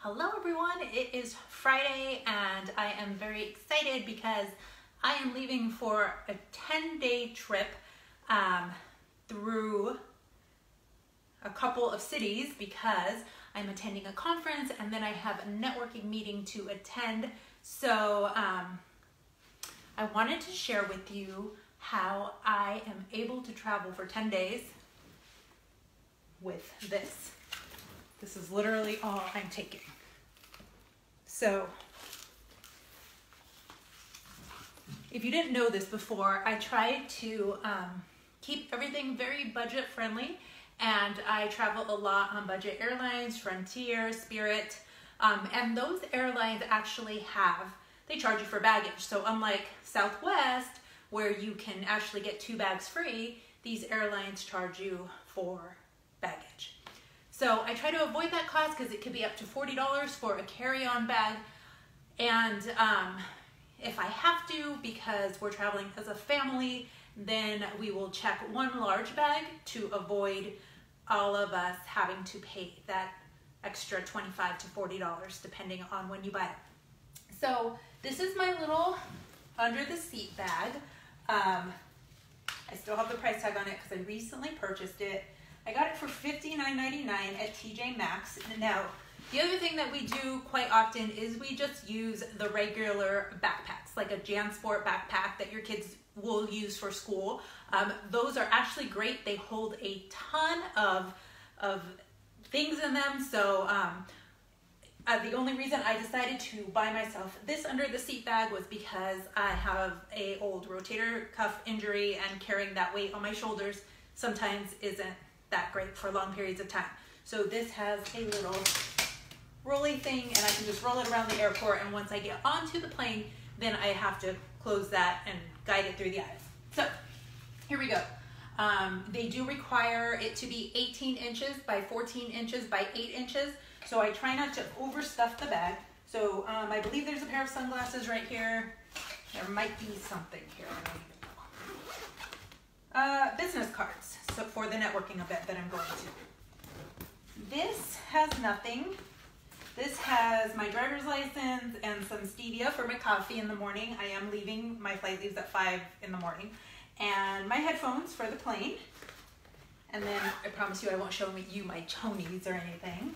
Hello everyone, it is Friday and I am very excited because I am leaving for a 10-day trip through a couple of cities because I'm attending a conference and then I have a networking meeting to attend. So I wanted to share with you how I am able to travel for 10 days with this. This is literally all I'm taking. So, if you didn't know this before, I try to keep everything very budget friendly, and I travel a lot on budget airlines, Frontier, Spirit, and those airlines actually they charge you for baggage. So unlike Southwest, where you can actually get 2 bags free, these airlines charge you for baggage. So I try to avoid that cost because it could be up to $40 for a carry-on bag. And if I have to, because we're traveling as a family, then we will check one large bag to avoid all of us having to pay that extra $25 to $40 depending on when you buy it. So this is my little under the seat bag. I still have the price tag on it because I recently purchased it. I got it for $59.99 at TJ Maxx. Now, the other thing that we do quite often is we just use the regular backpacks, like a JanSport backpack that your kids will use for school. Those are actually great. They hold a ton of things in them. So the only reason I decided to buy myself this under the seat bag was because I have an old rotator cuff injury, and carrying that weight on my shoulders sometimes isn't that great for long periods of time. So this has a little rolling thing, and I can just roll it around the airport, and once I get onto the plane, then I have to close that and guide it through the aisles. So here we go. They do require it to be 18 inches by 14 inches by 8 inches, so I try not to overstuff the bag. So I believe there's a pair of sunglasses right here. There might be something here. Business cards, so for the networking event that I'm going to. This has nothing. This has my driver's license and some stevia for my coffee in the morning. I am leaving, my flight leaves at 5 in the morning. And my headphones for the plane. And then I promise you I won't show you my chonies or anything.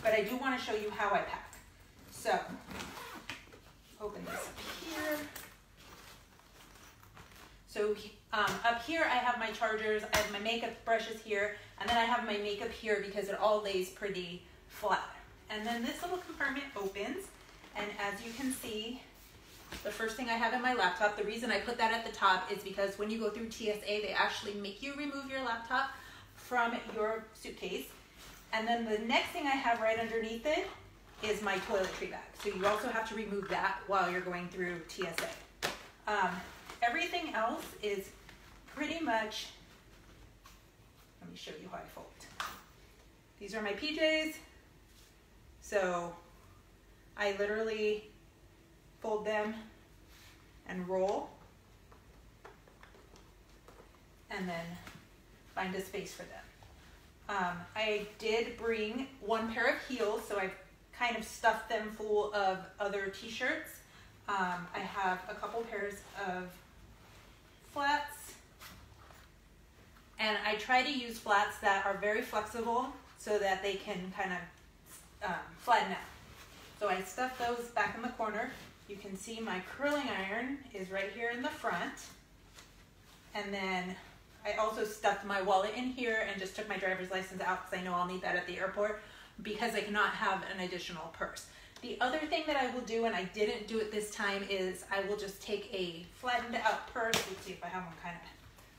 But I do want to show you how I pack. So, open this up here. So up here I have my chargers, I have my makeup brushes here, and then I have my makeup here because it all lays pretty flat. And then this little compartment opens, and as you can see, the first thing I have in my laptop, the reason I put that at the top is because when you go through TSA, they actually make you remove your laptop from your suitcase. And then the next thing I have right underneath it is my toiletry bag. So you also have to remove that while you're going through TSA. Everything else is pretty much, let me show you how I fold. These are my PJs. So I literally fold them and roll, and then find a space for them. I did bring one pair of heels, so I've kind of stuffed them full of other t-shirts. I have a couple pairs of flats, and I try to use flats that are very flexible so that they can kind of flatten out. So I stuff those back in the corner. You can see my curling iron is right here in the front, and then I also stuffed my wallet in here and just took my driver's license out because I know I'll need that at the airport because I cannot have an additional purse. The other thing that I will do, and I didn't do it this time, is I will just take a flattened out purse. Let's see if I have one kind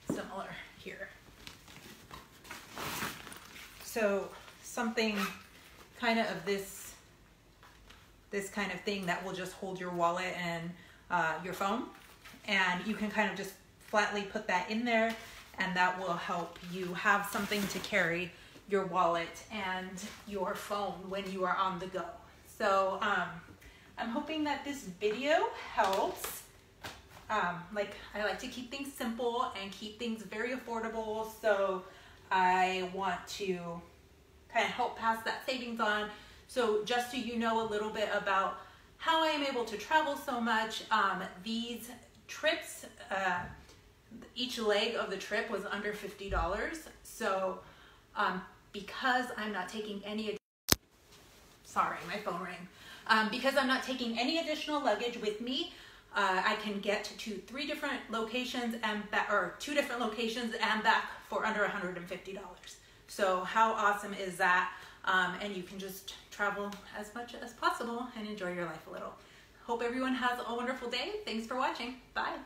of similar here. So something kind of this kind of thing that will just hold your wallet and your phone. And you can kind of just flatly put that in there, and that will help you have something to carry your wallet and your phone when you are on the go. So I'm hoping that this video helps. I like to keep things simple and keep things very affordable, so I want to kind of help pass that savings on So just so you know a little bit about how I am able to travel so much, these trips, each leg of the trip was under $50. So because I'm not taking any, sorry, my phone rang. Because I'm not taking any additional luggage with me, I can get to 3 different locations and back, or 2 different locations and back for under $150. So how awesome is that? And you can just travel as much as possible and enjoy your life a little. Hope everyone has a wonderful day. Thanks for watching. Bye.